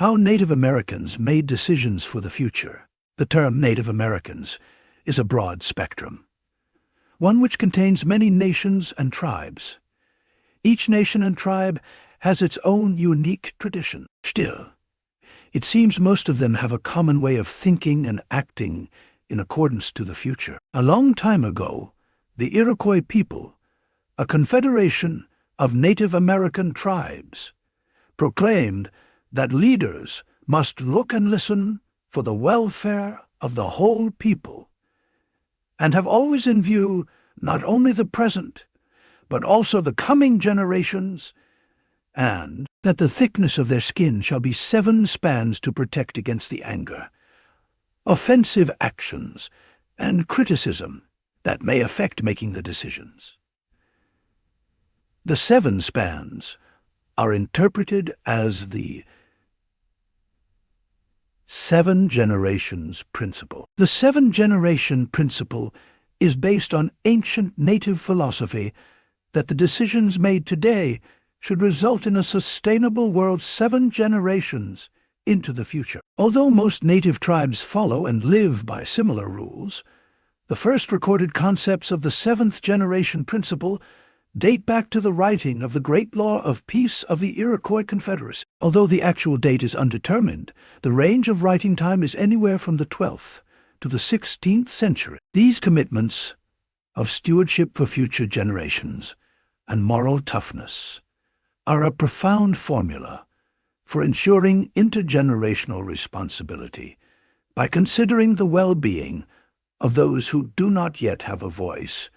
How Native Americans made decisions for the future. The term Native Americans is a broad spectrum, one which contains many nations and tribes. Each nation and tribe has its own unique tradition. Still, it seems most of them have a common way of thinking and acting in accordance to the future. A long time ago, the Iroquois people, a confederation of Native American tribes, proclaimed that leaders must look and listen for the welfare of the whole people, and have always in view not only the present, but also the coming generations, and that the thickness of their skin shall be 7 spans to protect against the anger, offensive actions, and criticism that may affect making the decisions. The 7 spans are interpreted as the 7 generations principle. The 7-generation principle is based on ancient native philosophy that the decisions made today should result in a sustainable world 7 generations into the future. Although most native tribes follow and live by similar rules, the first recorded concepts of the 7th generation principle date back to the writing of the Great Law of Peace of the Iroquois Confederacy. Although the actual date is undetermined, the range of writing time is anywhere from the 12th to the 16th century. These commitments of stewardship for future generations and moral toughness are a profound formula for ensuring intergenerational responsibility by considering the well-being of those who do not yet have a voice,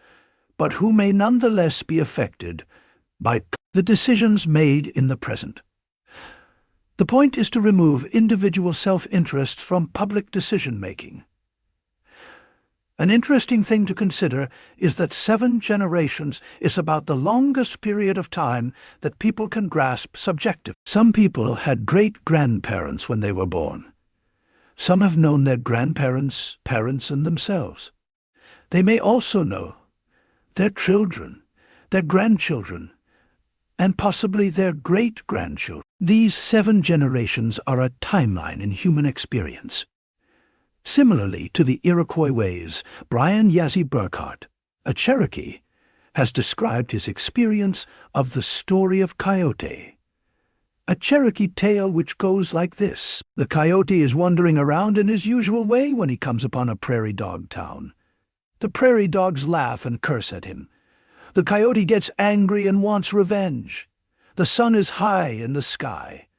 but who may nonetheless be affected by the decisions made in the present. The point is to remove individual self-interest from public decision-making. An interesting thing to consider is that 7 generations is about the longest period of time that people can grasp subjectively. Some people had great-grandparents when they were born. Some have known their grandparents, parents, and themselves. They may also know their children, their grandchildren, and possibly their great-grandchildren. These 7 generations are a timeline in human experience. Similarly to the Iroquois ways, Brian Yazzie Burkhart, a Cherokee, has described his experience of the story of Coyote. A Cherokee tale which goes like this. The coyote is wandering around in his usual way when he comes upon a prairie dog town. The prairie dogs laugh and curse at him. The coyote gets angry and wants revenge. The sun is high in the sky.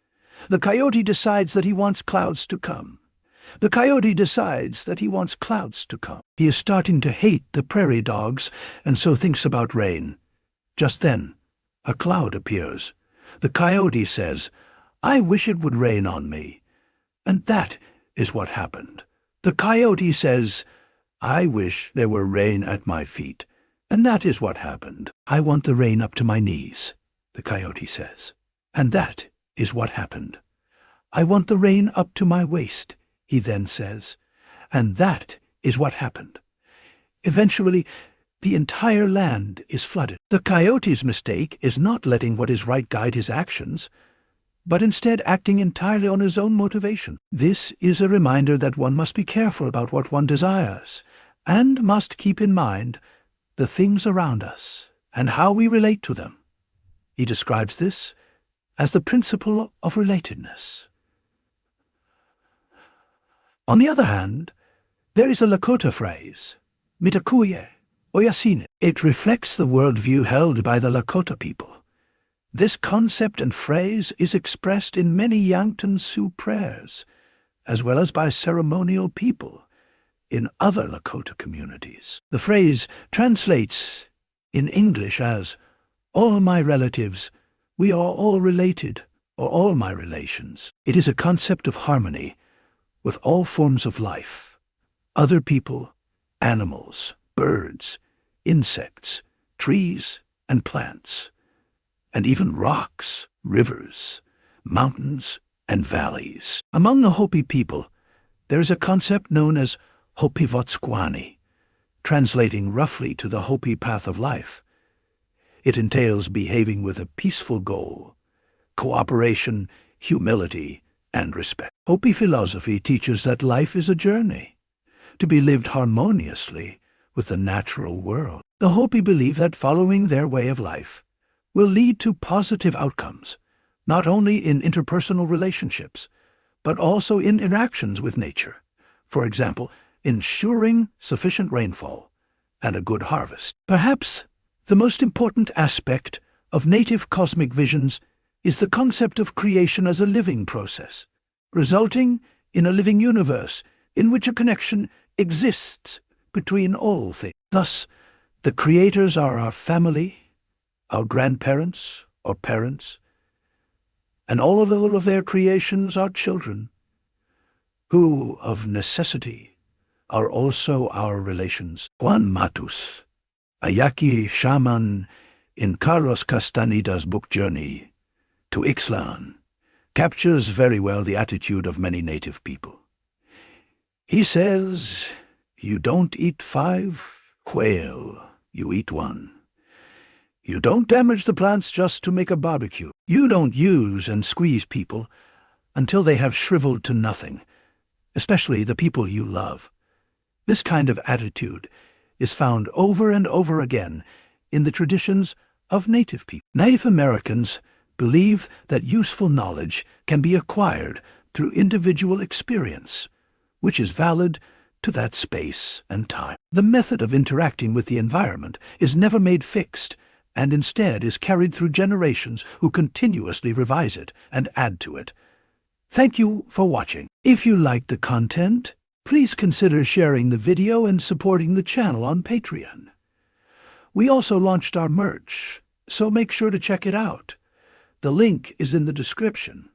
The coyote decides that he wants clouds to come. The coyote decides that he wants clouds to come. He is starting to hate the prairie dogs and so thinks about rain. Just then, a cloud appears. The coyote says, "I wish it would rain on me." And that is what happened. The coyote says, "I wish there were rain at my feet." And that is what happened. "I want the rain up to my knees," the coyote says. And that is what happened. "I want the rain up to my waist," he then says. And that is what happened. Eventually, the entire land is flooded. The coyote's mistake is not letting what is right guide his actions, but instead acting entirely on his own motivation. This is a reminder that one must be careful about what one desires, and must keep in mind the things around us and how we relate to them. He describes this as the principle of relatedness. On the other hand, there is a Lakota phrase, mitakuye, oyasine. It reflects the worldview held by the Lakota people. This concept and phrase is expressed in many Yankton Sioux prayers, as well as by ceremonial people in other Lakota communities. The phrase translates in English as, "All my relatives, we are all related, or all my relations." It is a concept of harmony with all forms of life, other people, animals, birds, insects, trees, and plants, and even rocks, rivers, mountains, and valleys. Among the Hopi people, there is a concept known as Hopi-Votskwani, translating roughly to the Hopi path of life. It entails behaving with a peaceful goal, cooperation, humility, and respect. Hopi philosophy teaches that life is a journey, to be lived harmoniously with the natural world. The Hopi believe that following their way of life will lead to positive outcomes, not only in interpersonal relationships, but also in interactions with nature. For example, ensuring sufficient rainfall and a good harvest. Perhaps the most important aspect of native cosmic visions is the concept of creation as a living process, resulting in a living universe in which a connection exists between all things. Thus, the creators are our family, our grandparents or parents, and all of their creations are children, who, of necessity, are also our relations. Juan Matus, a Yaqui shaman in Carlos Castaneda's book Journey to Ixtlan, captures very well the attitude of many native people. He says, "You don't eat 5 quail, you eat 1. You don't damage the plants just to make a barbecue. You don't use and squeeze people until they have shriveled to nothing, especially the people you love." This kind of attitude is found over and over again in the traditions of Native people. Native Americans believe that useful knowledge can be acquired through individual experience, which is valid to that space and time. The method of interacting with the environment is never made fixed, and instead is carried through generations who continuously revise it and add to it. Thank you for watching. If you liked the content, please consider sharing the video and supporting the channel on Patreon. We also launched our merch, so make sure to check it out. The link is in the description.